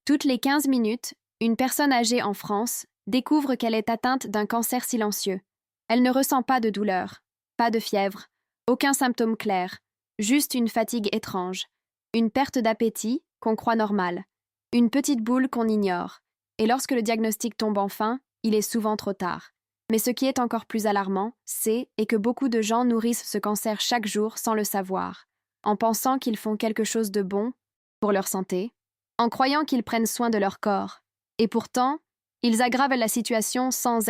Toutes les 15 minutes, une personne âgée en France découvre qu'elle est atteinte d'un cancer silencieux. Elle ne ressent pas de douleur, pas de fièvre, aucun symptôme clair, juste une fatigue étrange, une perte d'appétit qu'on croit normale, une petite boule qu'on ignore. Et lorsque le diagnostic tombe enfin, il est souvent trop tard. Mais ce qui est encore plus alarmant, c'est que beaucoup de gens nourrissent ce cancer chaque jour sans le savoir, en pensant qu'ils font quelque chose de bon pour leur santé, en croyant qu'ils prennent soin de leur corps. Et pourtant, ils aggravent la situation sans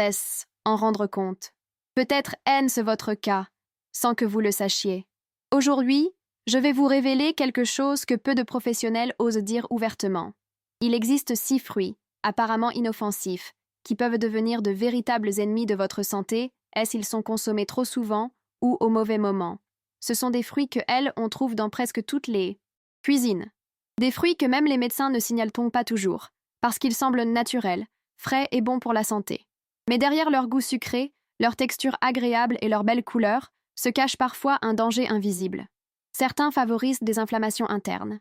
en rendre compte. Peut-être est-ce votre cas, sans que vous le sachiez. Aujourd'hui, je vais vous révéler quelque chose que peu de professionnels osent dire ouvertement. Il existe 6 fruits, apparemment inoffensifs, qui peuvent devenir de véritables ennemis de votre santé, s'ils sont consommés trop souvent ou au mauvais moment. Ce sont des fruits on trouve dans presque toutes les cuisines. Des fruits que même les médecins ne signalent pas toujours, parce qu'ils semblent naturels, frais et bons pour la santé. Mais derrière leur goût sucré, leur texture agréable et leur belle couleur, se cache parfois un danger invisible. Certains favorisent des inflammations internes.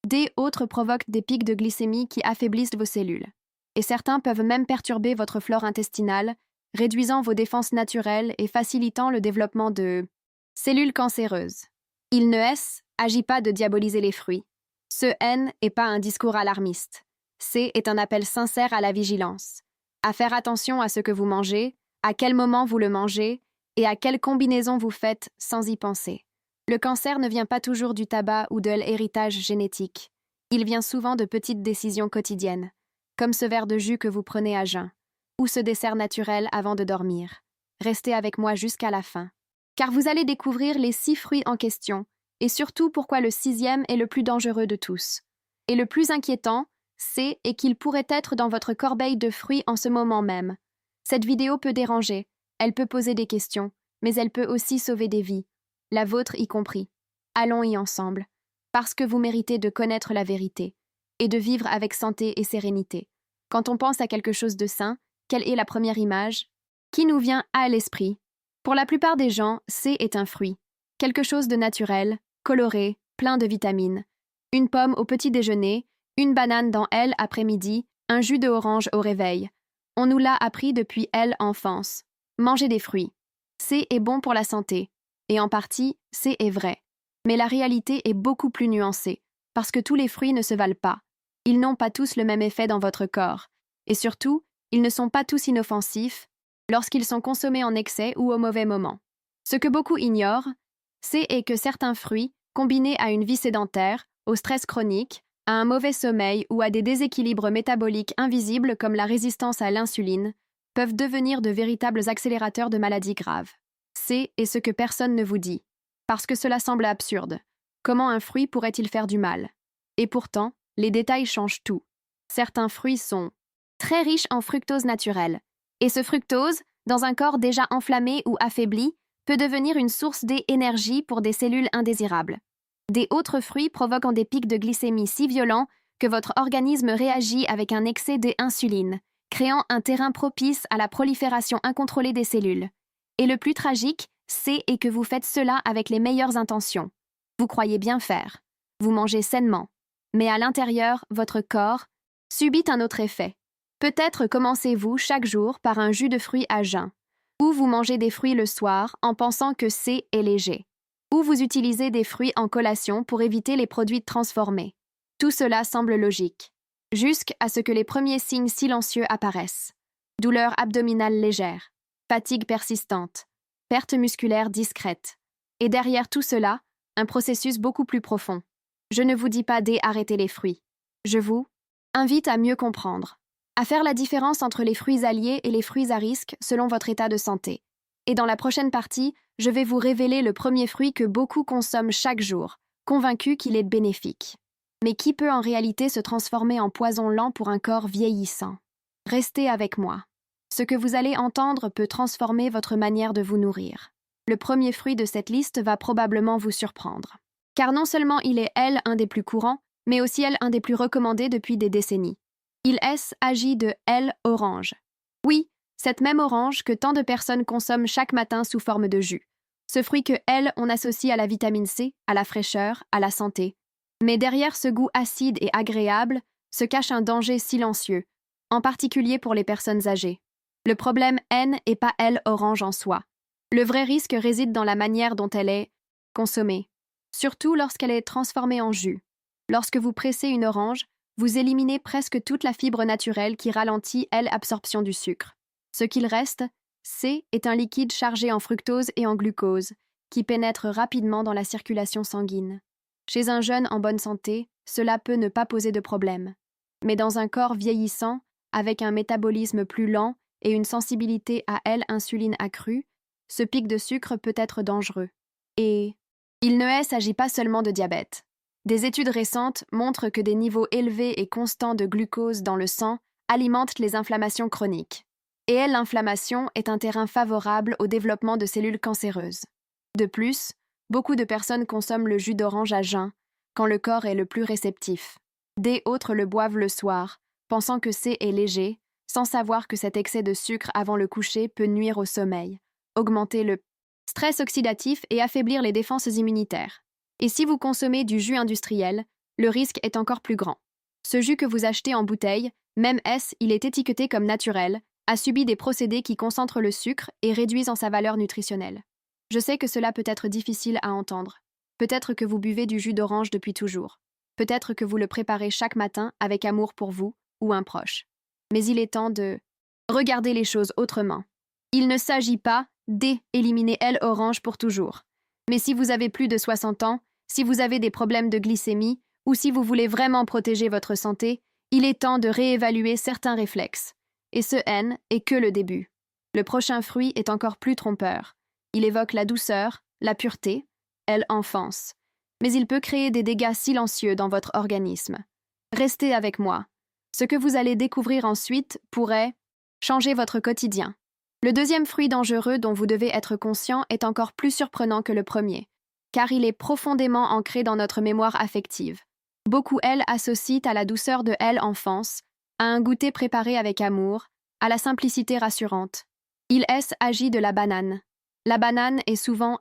D'autres provoquent des pics de glycémie qui affaiblissent vos cellules. Et certains peuvent même perturber votre flore intestinale, réduisant vos défenses naturelles et facilitant le développement de cellules cancéreuses. Il ne agit pas de diaboliser les fruits. Ce n'est pas un discours alarmiste. C'est un appel sincère à la vigilance, à faire attention à ce que vous mangez, à quel moment vous le mangez et à quelle combinaison vous faites sans y penser. Le cancer ne vient pas toujours du tabac ou de l'héritage génétique. Il vient souvent de petites décisions quotidiennes, comme ce verre de jus que vous prenez à jeun, ou ce dessert naturel avant de dormir. Restez avec moi jusqu'à la fin, car vous allez découvrir les 6 fruits en question, et surtout pourquoi le 6e est le plus dangereux de tous. Et le plus inquiétant, c'est qu'il pourrait être dans votre corbeille de fruits en ce moment même. Cette vidéo peut déranger, elle peut poser des questions, mais elle peut aussi sauver des vies, la vôtre y compris. Allons-y ensemble, parce que vous méritez de connaître la vérité, et de vivre avec santé et sérénité. Quand on pense à quelque chose de sain, quelle est la première image qui nous vient à l'esprit? Pour la plupart des gens, est un fruit, quelque chose de naturel, coloré, plein de vitamines. Une pomme au petit déjeuner, une banane dans l'après-midi, un jus de orange au réveil. On nous l'a appris depuis l'enfance. Manger des fruits. Est bon pour la santé. Et en partie, est vrai. Mais la réalité est beaucoup plus nuancée, parce que tous les fruits ne se valent pas. Ils n'ont pas tous le même effet dans votre corps. Et surtout, ils ne sont pas tous inoffensifs lorsqu'ils sont consommés en excès ou au mauvais moment. Ce que beaucoup ignorent, c'est que certains fruits, combinés à une vie sédentaire, au stress chronique, à un mauvais sommeil ou à des déséquilibres métaboliques invisibles comme la résistance à l'insuline, peuvent devenir de véritables accélérateurs de maladies graves. C'est ce que personne ne vous dit. Parce que cela semble absurde. Comment un fruit pourrait-il faire du mal? Et pourtant, les détails changent tout. Certains fruits sont très riches en fructose naturelle. Et ce fructose, dans un corps déjà enflammé ou affaibli, peut devenir une source d'énergie pour des cellules indésirables. Des autres fruits provoquent des pics de glycémie si violents que votre organisme réagit avec un excès d'insuline, créant un terrain propice à la prolifération incontrôlée des cellules. Et le plus tragique, c'est que vous faites cela avec les meilleures intentions. Vous croyez bien faire. Vous mangez sainement. Mais à l'intérieur, votre corps subit un autre effet. Peut-être commencez-vous chaque jour par un jus de fruits à jeun, ou vous mangez des fruits le soir en pensant que est léger, ou vous utilisez des fruits en collation pour éviter les produits transformés. Tout cela semble logique, jusqu'à ce que les premiers signes silencieux apparaissent. Douleur abdominale légère, fatigue persistante, perte musculaire discrète. Et derrière tout cela, un processus beaucoup plus profond. Je ne vous dis pas d'arrêter les fruits. Je vous invite à mieux comprendre, à faire la différence entre les fruits alliés et les fruits à risque selon votre état de santé. Et dans la prochaine partie, je vais vous révéler le premier fruit que beaucoup consomment chaque jour, convaincus qu'il est bénéfique. Mais qui peut en réalité se transformer en poison lent pour un corps vieillissant? Restez avec moi. Ce que vous allez entendre peut transformer votre manière de vous nourrir. Le premier fruit de cette liste va probablement vous surprendre. Car non seulement il est, un des plus courants, mais aussi, un des plus recommandés depuis des décennies. Il agit de l'orange. Oui, cette même orange que tant de personnes consomment chaque matin sous forme de jus. Ce fruit que on associe à la vitamine C, à la fraîcheur, à la santé. Mais derrière ce goût acide et agréable, se cache un danger silencieux, en particulier pour les personnes âgées. Le problème N et pas L orange en soi. Le vrai risque réside dans la manière dont elle est consommée, surtout lorsqu'elle est transformée en jus. Lorsque vous pressez une orange, vous éliminez presque toute la fibre naturelle qui ralentit l'absorption du sucre. Ce qu'il reste, C, est un liquide chargé en fructose et en glucose, qui pénètre rapidement dans la circulation sanguine. Chez un jeune en bonne santé, cela peut ne pas poser de problème. Mais dans un corps vieillissant, avec un métabolisme plus lent et une sensibilité à l'insuline accrue, ce pic de sucre peut être dangereux. Et il ne s'agit pas seulement de diabète. Des études récentes montrent que des niveaux élevés et constants de glucose dans le sang alimentent les inflammations chroniques. Et l'inflammation est un terrain favorable au développement de cellules cancéreuses. De plus, beaucoup de personnes consomment le jus d'orange à jeun, quand le corps est le plus réceptif. Des autres le boivent le soir, pensant que c'est léger, sans savoir que cet excès de sucre avant le coucher peut nuire au sommeil, augmenter le stress oxydatif et affaiblir les défenses immunitaires. Et si vous consommez du jus industriel, le risque est encore plus grand. Ce jus que vous achetez en bouteille, même il est étiqueté comme naturel, a subi des procédés qui concentrent le sucre et réduisent en sa valeur nutritionnelle. Je sais que cela peut être difficile à entendre. Peut-être que vous buvez du jus d'orange depuis toujours. Peut-être que vous le préparez chaque matin avec amour pour vous ou un proche. Mais il est temps de regarder les choses autrement. Il ne s'agit pas d'éliminer l'orange pour toujours. Mais si vous avez plus de 60 ans, si vous avez des problèmes de glycémie ou si vous voulez vraiment protéger votre santé, il est temps de réévaluer certains réflexes. Et ce N est que le début. Le prochain fruit est encore plus trompeur. Il évoque la douceur, la pureté, l'enfance. Mais il peut créer des dégâts silencieux dans votre organisme. Restez avec moi. Ce que vous allez découvrir ensuite pourrait changer votre quotidien. Le deuxième fruit dangereux dont vous devez être conscient est encore plus surprenant que le premier, car il est profondément ancré dans notre mémoire affective. Beaucoup associent à la douceur de l'enfance, à un goûter préparé avec amour, à la simplicité rassurante. Il agit de la banane. La banane est souvent,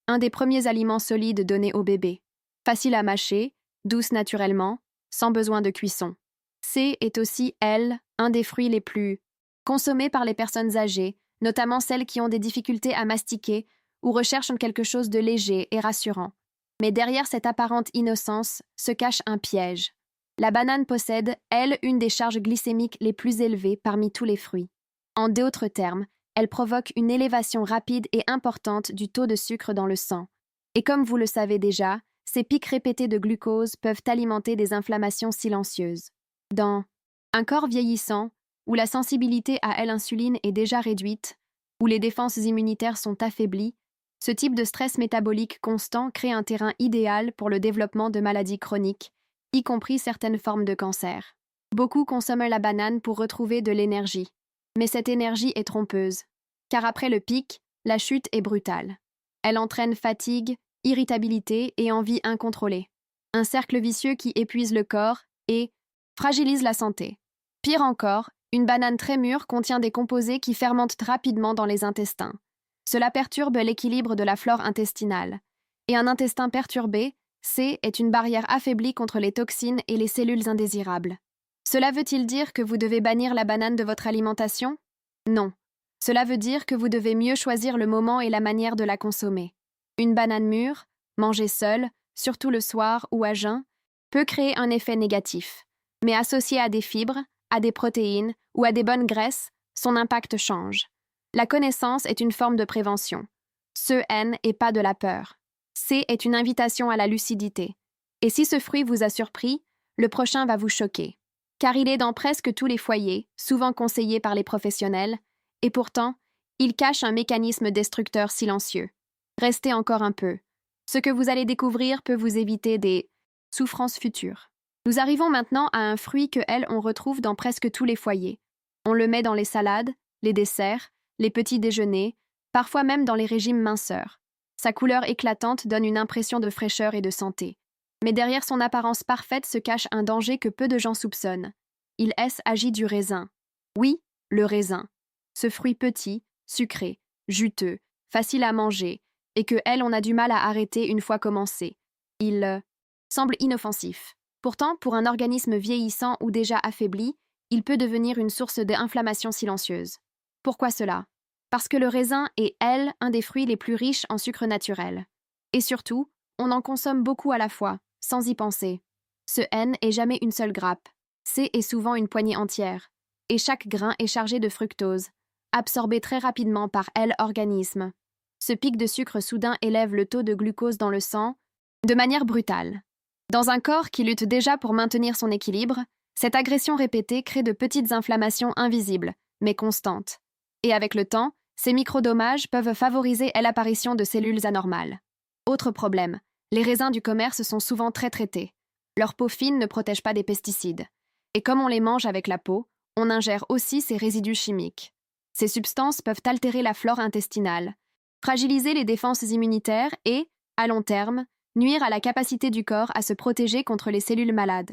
un des premiers aliments solides donnés au bébé. Facile à mâcher, douce naturellement, sans besoin de cuisson. C est aussi, un des fruits les plus consommés par les personnes âgées, notamment celles qui ont des difficultés à mastiquer ou recherchent quelque chose de léger et rassurant. Mais derrière cette apparente innocence se cache un piège. La banane possède, une des charges glycémiques les plus élevées parmi tous les fruits. En d'autres termes, elle provoque une élévation rapide et importante du taux de sucre dans le sang. Et comme vous le savez déjà, ces pics répétés de glucose peuvent alimenter des inflammations silencieuses. Dans un corps vieillissant, où la sensibilité à l'insuline est déjà réduite, où les défenses immunitaires sont affaiblies, ce type de stress métabolique constant crée un terrain idéal pour le développement de maladies chroniques, y compris certaines formes de cancer. Beaucoup consomment la banane pour retrouver de l'énergie. Mais cette énergie est trompeuse, car après le pic, la chute est brutale. Elle entraîne fatigue, irritabilité et envie incontrôlée. Un cercle vicieux qui épuise le corps et fragilise la santé. Pire encore, une banane très mûre contient des composés qui fermentent rapidement dans les intestins. Cela perturbe l'équilibre de la flore intestinale. Et un intestin perturbé, C, est une barrière affaiblie contre les toxines et les cellules indésirables. Cela veut-il dire que vous devez bannir la banane de votre alimentation? Non. Cela veut dire que vous devez mieux choisir le moment et la manière de la consommer. Une banane mûre, mangée seule, surtout le soir ou à jeun, peut créer un effet négatif. Mais associée à des fibres, à des protéines ou à des bonnes graisses, son impact change. La connaissance est une forme de prévention. Ce N est pas de la peur. C est une invitation à la lucidité. Et si ce fruit vous a surpris, le prochain va vous choquer. Car il est dans presque tous les foyers, souvent conseillé par les professionnels, et pourtant, il cache un mécanisme destructeur silencieux. Restez encore un peu. Ce que vous allez découvrir peut vous éviter des souffrances futures. Nous arrivons maintenant à un fruit que on retrouve dans presque tous les foyers. On le met dans les salades, les desserts, les petits déjeuners, parfois même dans les régimes minceurs. Sa couleur éclatante donne une impression de fraîcheur et de santé. Mais derrière son apparence parfaite se cache un danger que peu de gens soupçonnent. Il agit du raisin. Oui, le raisin. Ce fruit petit, sucré, juteux, facile à manger, et que on a du mal à arrêter une fois commencé. Il semble inoffensif. Pourtant, pour un organisme vieillissant ou déjà affaibli, il peut devenir une source d'inflammation silencieuse. Pourquoi cela? Parce que le raisin est, un des fruits les plus riches en sucre naturel. Et surtout, on en consomme beaucoup à la fois, sans y penser. Ce N est jamais une seule grappe. C est souvent une poignée entière. Et chaque grain est chargé de fructose, absorbé très rapidement par l'organisme. Ce pic de sucre soudain élève le taux de glucose dans le sang de manière brutale. Dans un corps qui lutte déjà pour maintenir son équilibre, cette agression répétée crée de petites inflammations invisibles, mais constantes. Et avec le temps, ces microdommages peuvent favoriser l'apparition de cellules anormales. Autre problème, les raisins du commerce sont souvent très traités. Leur peau fine ne protège pas des pesticides. Et comme on les mange avec la peau, on ingère aussi ces résidus chimiques. Ces substances peuvent altérer la flore intestinale, fragiliser les défenses immunitaires et, à long terme, nuire à la capacité du corps à se protéger contre les cellules malades.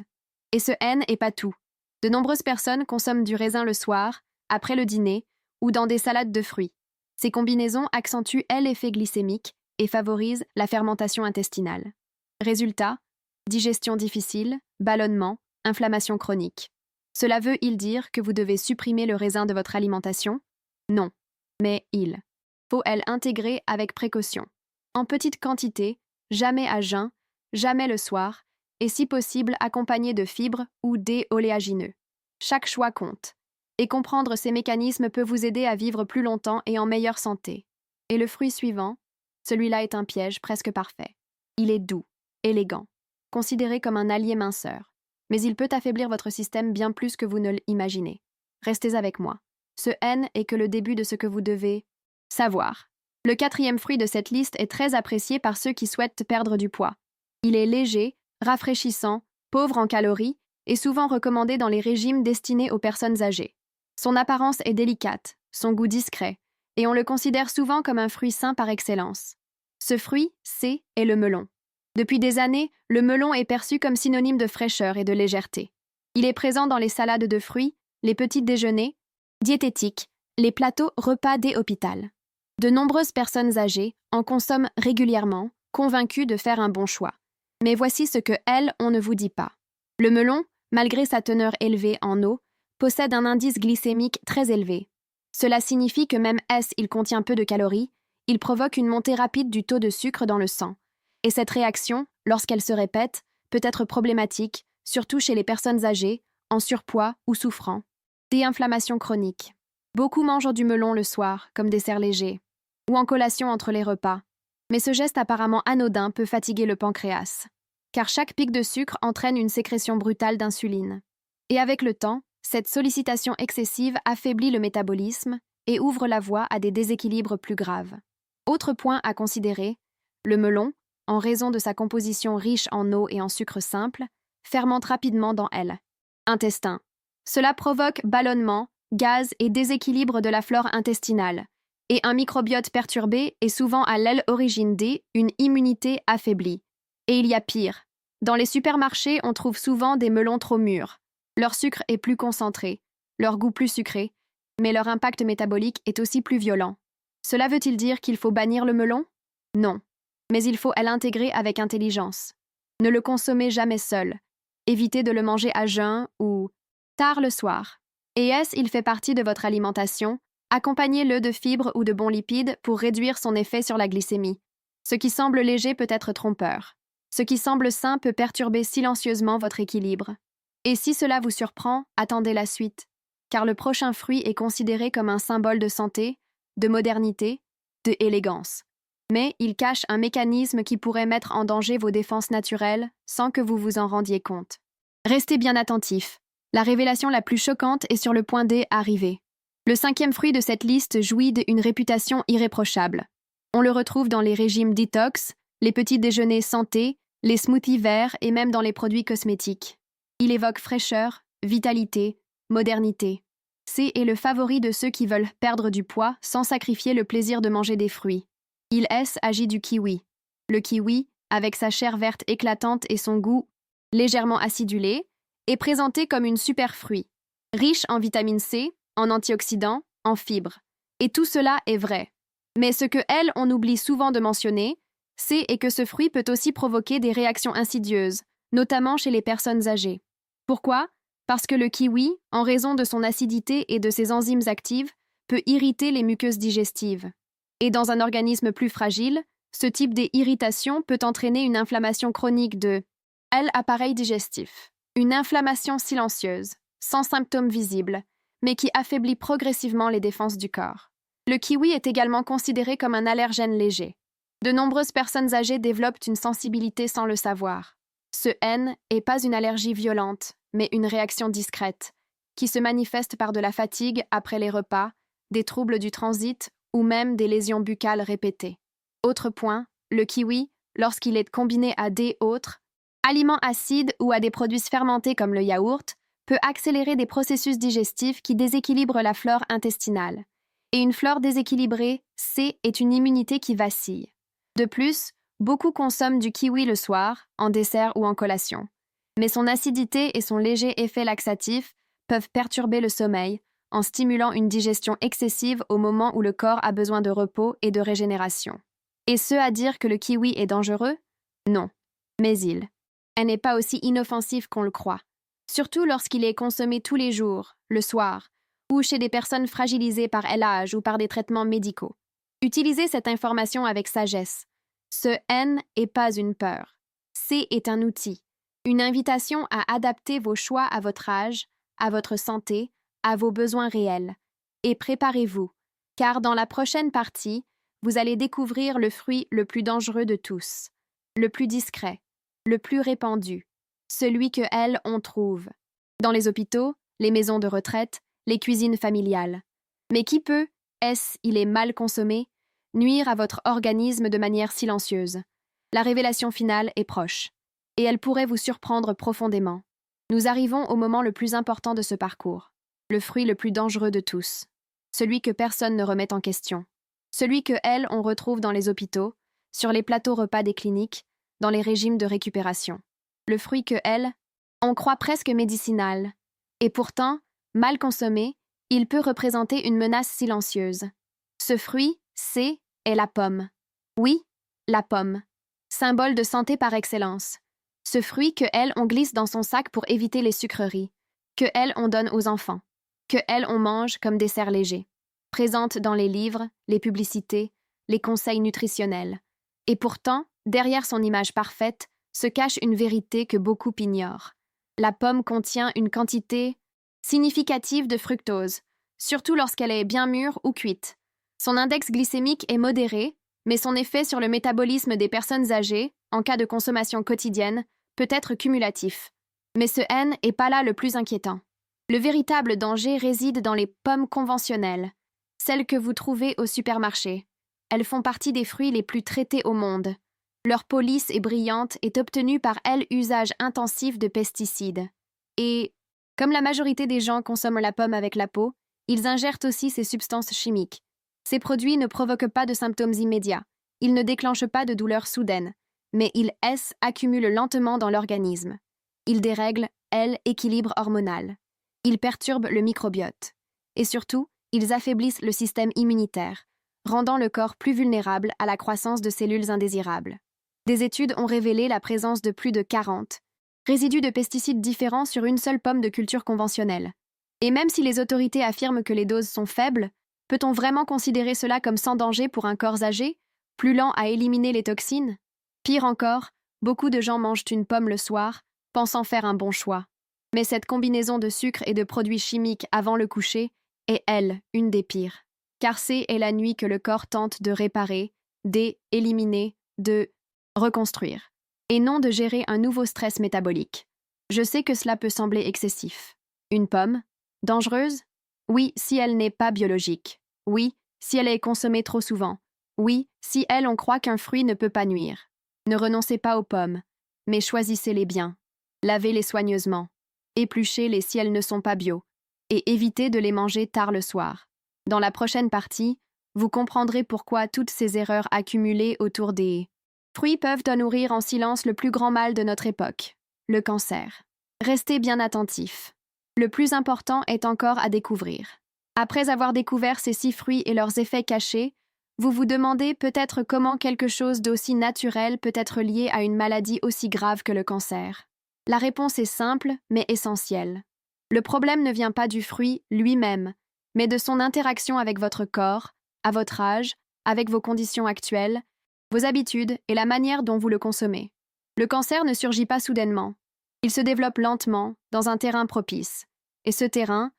Et ce N n'est pas tout. De nombreuses personnes consomment du raisin le soir, après le dîner, ou dans des salades de fruits. Ces combinaisons accentuent l'effet glycémique et favorisent la fermentation intestinale. Résultat, digestion difficile, ballonnement, inflammation chronique. Cela veut-il dire que vous devez supprimer le raisin de votre alimentation? Non, mais il faut l'intégrer avec précaution. En petite quantité, jamais à jeun, jamais le soir, et si possible accompagné de fibres ou d'oléagineux. Chaque choix compte. Et comprendre ces mécanismes peut vous aider à vivre plus longtemps et en meilleure santé. Et le fruit suivant, celui-là est un piège presque parfait. Il est doux, élégant, considéré comme un allié minceur. Mais il peut affaiblir votre système bien plus que vous ne l'imaginez. Restez avec moi. Ce N est que le début de ce que vous devez savoir. Le 4e fruit de cette liste est très apprécié par ceux qui souhaitent perdre du poids. Il est léger, rafraîchissant, pauvre en calories et souvent recommandé dans les régimes destinés aux personnes âgées. Son apparence est délicate, son goût discret, et on le considère souvent comme un fruit sain par excellence. Ce fruit, c'est le melon. Depuis des années, le melon est perçu comme synonyme de fraîcheur et de légèreté. Il est présent dans les salades de fruits, les petits déjeuners, diététiques, les plateaux repas des hôpitaux. De nombreuses personnes âgées en consomment régulièrement, convaincues de faire un bon choix. Mais voici ce que on ne vous dit pas. Le melon, malgré sa teneur élevée en eau, possède un indice glycémique très élevé. Cela signifie que même il contient peu de calories, il provoque une montée rapide du taux de sucre dans le sang. Et cette réaction, lorsqu'elle se répète, peut être problématique, surtout chez les personnes âgées, en surpoids ou souffrant. Déinflammation chronique. Beaucoup mangent du melon le soir, comme dessert léger, ou en collation entre les repas. Mais ce geste apparemment anodin peut fatiguer le pancréas, car chaque pic de sucre entraîne une sécrétion brutale d'insuline. Et avec le temps, cette sollicitation excessive affaiblit le métabolisme et ouvre la voie à des déséquilibres plus graves. Autre point à considérer, le melon, en raison de sa composition riche en eau et en sucre simple, fermente rapidement dans intestin. Cela provoque ballonnement, gaz et déséquilibre de la flore intestinale, et un microbiote perturbé est souvent à l'origine une immunité affaiblie. Et il y a pire. Dans les supermarchés, on trouve souvent des melons trop mûrs. Leur sucre est plus concentré, leur goût plus sucré, mais leur impact métabolique est aussi plus violent. Cela veut-il dire qu'il faut bannir le melon? Non. Mais il faut l'intégrer avec intelligence. Ne le consommez jamais seul. Évitez de le manger à jeun ou tard le soir. Et il fait partie de votre alimentation, accompagnez-le de fibres ou de bons lipides pour réduire son effet sur la glycémie. Ce qui semble léger peut être trompeur. Ce qui semble sain peut perturber silencieusement votre équilibre. Et si cela vous surprend, attendez la suite, car le prochain fruit est considéré comme un symbole de santé, de modernité, d'élégance. Mais il cache un mécanisme qui pourrait mettre en danger vos défenses naturelles sans que vous vous en rendiez compte. Restez bien attentifs. La révélation la plus choquante est sur le point d'arriver. Le 5e fruit de cette liste jouit d'une réputation irréprochable. On le retrouve dans les régimes détox, les petits déjeuners santé, les smoothies verts et même dans les produits cosmétiques. Il évoque fraîcheur, vitalité, modernité. C'est le favori de ceux qui veulent perdre du poids sans sacrifier le plaisir de manger des fruits. Il agit du kiwi. Le kiwi, avec sa chair verte éclatante et son goût légèrement acidulé, est présenté comme une super fruit, riche en vitamine C, en antioxydants, en fibres. Et tout cela est vrai. Mais ce que on oublie souvent de mentionner, c'est que ce fruit peut aussi provoquer des réactions insidieuses, notamment chez les personnes âgées. Pourquoi? Parce que le kiwi, en raison de son acidité et de ses enzymes actives, peut irriter les muqueuses digestives. Et dans un organisme plus fragile, ce type d'irritation peut entraîner une inflammation chronique de l'appareil digestif. Une inflammation silencieuse, sans symptômes visibles, mais qui affaiblit progressivement les défenses du corps. Le kiwi est également considéré comme un allergène léger. De nombreuses personnes âgées développent une sensibilité sans le savoir. Ce N n'est pas une allergie violente, mais une réaction discrète, qui se manifeste par de la fatigue après les repas, des troubles du transit ou même des lésions buccales répétées. Autre point, le kiwi, lorsqu'il est combiné à des autres aliments acides ou à des produits fermentés comme le yaourt, peut accélérer des processus digestifs qui déséquilibrent la flore intestinale. Et une flore déséquilibrée, est une immunité qui vacille. De plus, beaucoup consomment du kiwi le soir, en dessert ou en collation. Mais son acidité et son léger effet laxatif peuvent perturber le sommeil, en stimulant une digestion excessive au moment où le corps a besoin de repos et de régénération. Et ce à dire que le kiwi est dangereux? Non. Mais elle n'est pas aussi inoffensive qu'on le croit, surtout lorsqu'il est consommé tous les jours, le soir, ou chez des personnes fragilisées par l'âge ou par des traitements médicaux. Utilisez cette information avec sagesse. Ce N n'est pas une peur. C est un outil, une invitation à adapter vos choix à votre âge, à votre santé, à vos besoins réels. Et préparez-vous, car dans la prochaine partie, vous allez découvrir le fruit le plus dangereux de tous, le plus discret, le plus répandu, celui que on trouve dans les hôpitaux, les maisons de retraite, les cuisines familiales. Mais qui peut, il est mal consommé, nuire à votre organisme de manière silencieuse. La révélation finale est proche, et elle pourrait vous surprendre profondément. Nous arrivons au moment le plus important de ce parcours, le fruit le plus dangereux de tous, celui que personne ne remet en question, celui que on retrouve dans les hôpitaux, sur les plateaux repas des cliniques, dans les régimes de récupération. Le fruit que on croit presque médicinal, et pourtant, mal consommé, il peut représenter une menace silencieuse. Ce fruit, est la pomme. Oui, la pomme. Symbole de santé par excellence. Ce fruit que on glisse dans son sac pour éviter les sucreries, que on donne aux enfants, que on mange comme dessert léger. Présente dans les livres, les publicités, les conseils nutritionnels. Et pourtant, derrière son image parfaite, se cache une vérité que beaucoup ignorent. La pomme contient une quantité significative de fructose, surtout lorsqu'elle est bien mûre ou cuite. Son index glycémique est modéré, mais son effet sur le métabolisme des personnes âgées, en cas de consommation quotidienne, peut être cumulatif. Mais ce N n'est pas là le plus inquiétant. Le véritable danger réside dans les pommes conventionnelles, celles que vous trouvez au supermarché. Elles font partie des fruits les plus traités au monde. Leur peau lisse et brillante est obtenue par usage intensif de pesticides. Et, comme la majorité des gens consomment la pomme avec la peau, ils ingèrent aussi ces substances chimiques. Ces produits ne provoquent pas de symptômes immédiats, ils ne déclenchent pas de douleurs soudaines, mais ils accumulent lentement dans l'organisme. Ils dérèglent, l'équilibre hormonal. Ils perturbent le microbiote. Et surtout, ils affaiblissent le système immunitaire, rendant le corps plus vulnérable à la croissance de cellules indésirables. Des études ont révélé la présence de plus de 40 résidus de pesticides différents sur une seule pomme de culture conventionnelle. Et même si les autorités affirment que les doses sont faibles, peut-on vraiment considérer cela comme sans danger pour un corps âgé, plus lent à éliminer les toxines? Pire encore, beaucoup de gens mangent une pomme le soir, pensant faire un bon choix. Mais cette combinaison de sucre et de produits chimiques avant le coucher est, une des pires. Car c'est la nuit que le corps tente de réparer, d'éliminer, de reconstruire, et non de gérer un nouveau stress métabolique. Je sais que cela peut sembler excessif. Une pomme? Dangereuse? Oui, si elle n'est pas biologique. Oui, si elle est consommée trop souvent. Oui, si on croit qu'un fruit ne peut pas nuire. Ne renoncez pas aux pommes, mais choisissez-les bien. Lavez-les soigneusement. Épluchez-les si elles ne sont pas bio. Et évitez de les manger tard le soir. Dans la prochaine partie, vous comprendrez pourquoi toutes ces erreurs accumulées autour des fruits peuvent nourrir en silence le plus grand mal de notre époque, le cancer. Restez bien attentifs. Le plus important est encore à découvrir. Après avoir découvert ces 6 fruits et leurs effets cachés, vous vous demandez peut-être comment quelque chose d'aussi naturel peut être lié à une maladie aussi grave que le cancer. La réponse est simple, mais essentielle. Le problème ne vient pas du fruit lui-même, mais de son interaction avec votre corps, à votre âge, avec vos conditions actuelles, vos habitudes et la manière dont vous le consommez. Le cancer ne surgit pas soudainement. Il se développe lentement, dans un terrain propice. Et ce terrain,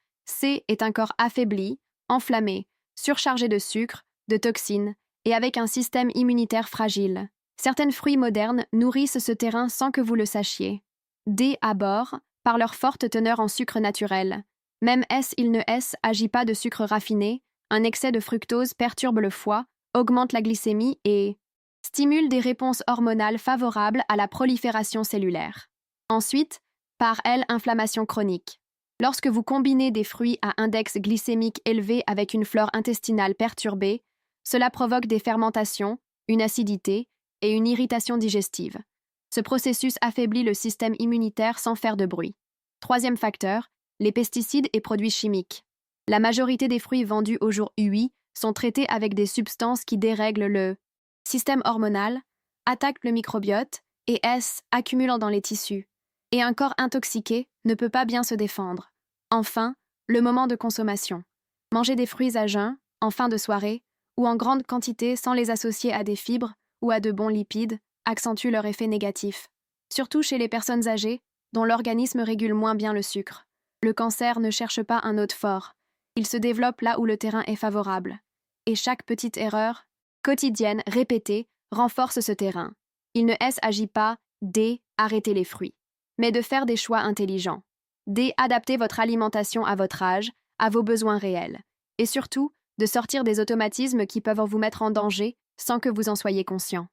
est un corps affaibli, enflammé, surchargé de sucre, de toxines, et avec un système immunitaire fragile. Certains fruits modernes nourrissent ce terrain sans que vous le sachiez. D à bord, par leur forte teneur en sucre naturel. Même il ne agit pas de sucre raffiné, un excès de fructose perturbe le foie, augmente la glycémie et stimule des réponses hormonales favorables à la prolifération cellulaire. Ensuite, par inflammation chronique. Lorsque vous combinez des fruits à index glycémique élevé avec une flore intestinale perturbée, cela provoque des fermentations, une acidité et une irritation digestive. Ce processus affaiblit le système immunitaire sans faire de bruit. Troisième facteur, les pesticides et produits chimiques. La majorité des fruits vendus aujourd'hui sont traités avec des substances qui dérèglent le système hormonal, attaquent le microbiote et accumulant dans les tissus. Et un corps intoxiqué ne peut pas bien se défendre. Enfin, le moment de consommation. Manger des fruits à jeun, en fin de soirée, ou en grande quantité sans les associer à des fibres ou à de bons lipides, accentue leur effet négatif. Surtout chez les personnes âgées, dont l'organisme régule moins bien le sucre. Le cancer ne cherche pas un hôte fort. Il se développe là où le terrain est favorable. Et chaque petite erreur, quotidienne, répétée, renforce ce terrain. Il ne agit pas arrêter les fruits, mais de faire des choix intelligents. Adapter votre alimentation à votre âge, à vos besoins réels. Et surtout, de sortir des automatismes qui peuvent vous mettre en danger sans que vous en soyez conscient.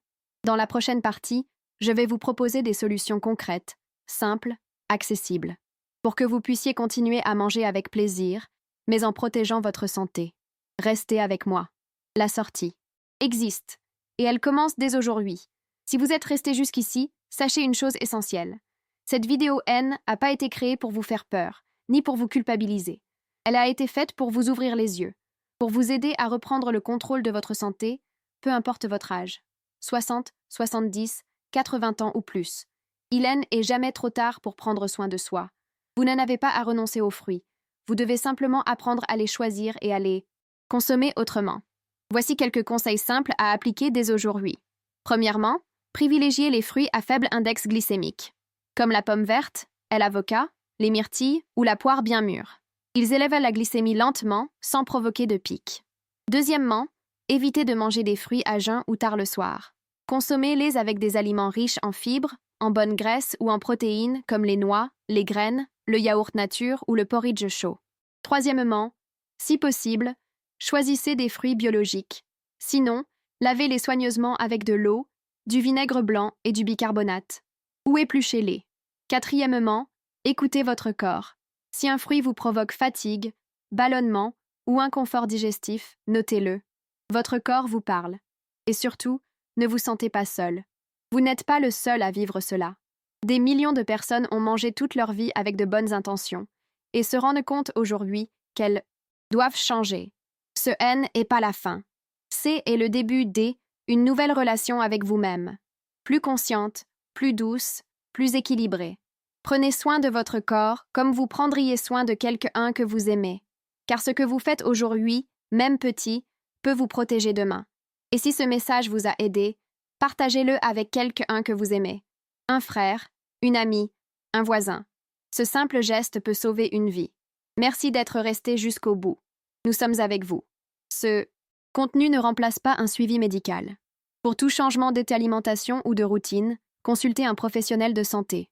Dans la prochaine partie, je vais vous proposer des solutions concrètes, simples, accessibles, pour que vous puissiez continuer à manger avec plaisir, mais en protégeant votre santé. Restez avec moi. La sortie existe, et elle commence dès aujourd'hui. Si vous êtes resté jusqu'ici, sachez une chose essentielle. Cette vidéo n'a pas été créée pour vous faire peur, ni pour vous culpabiliser. Elle a été faite pour vous ouvrir les yeux, pour vous aider à reprendre le contrôle de votre santé, peu importe votre âge. 60, 70, 80 ans ou plus. Il n'est jamais trop tard pour prendre soin de soi. Vous n'en avez pas à renoncer aux fruits. Vous devez simplement apprendre à les choisir et à les consommer autrement. Voici quelques conseils simples à appliquer dès aujourd'hui. Premièrement, privilégiez les fruits à faible index glycémique, comme la pomme verte, l'avocat, les myrtilles ou la poire bien mûre. Ils élèvent la glycémie lentement, sans provoquer de pic. Deuxièmement, évitez de manger des fruits à jeun ou tard le soir. Consommez-les avec des aliments riches en fibres, en bonnes graisses ou en protéines comme les noix, les graines, le yaourt nature ou le porridge chaud. Troisièmement, si possible, choisissez des fruits biologiques. Sinon, lavez-les soigneusement avec de l'eau, du vinaigre blanc et du bicarbonate. Ou épluchez-les. Quatrièmement, écoutez votre corps. Si un fruit vous provoque fatigue, ballonnement ou inconfort digestif, notez-le. Votre corps vous parle. Et surtout, ne vous sentez pas seul. Vous n'êtes pas le seul à vivre cela. Des millions de personnes ont mangé toute leur vie avec de bonnes intentions et se rendent compte aujourd'hui qu'elles doivent changer. Ce n'est pas la fin. Est le début une nouvelle relation avec vous-même. Plus consciente, plus douce, plus équilibrée. Prenez soin de votre corps comme vous prendriez soin de quelqu'un que vous aimez. Car ce que vous faites aujourd'hui, même petit, peut vous protéger demain. Et si ce message vous a aidé, partagez-le avec quelqu'un que vous aimez. Un frère, une amie, un voisin. Ce simple geste peut sauver une vie. Merci d'être resté jusqu'au bout. Nous sommes avec vous. Ce contenu ne remplace pas un suivi médical. Pour tout changement d'état d'alimentation ou de routine, consultez un professionnel de santé.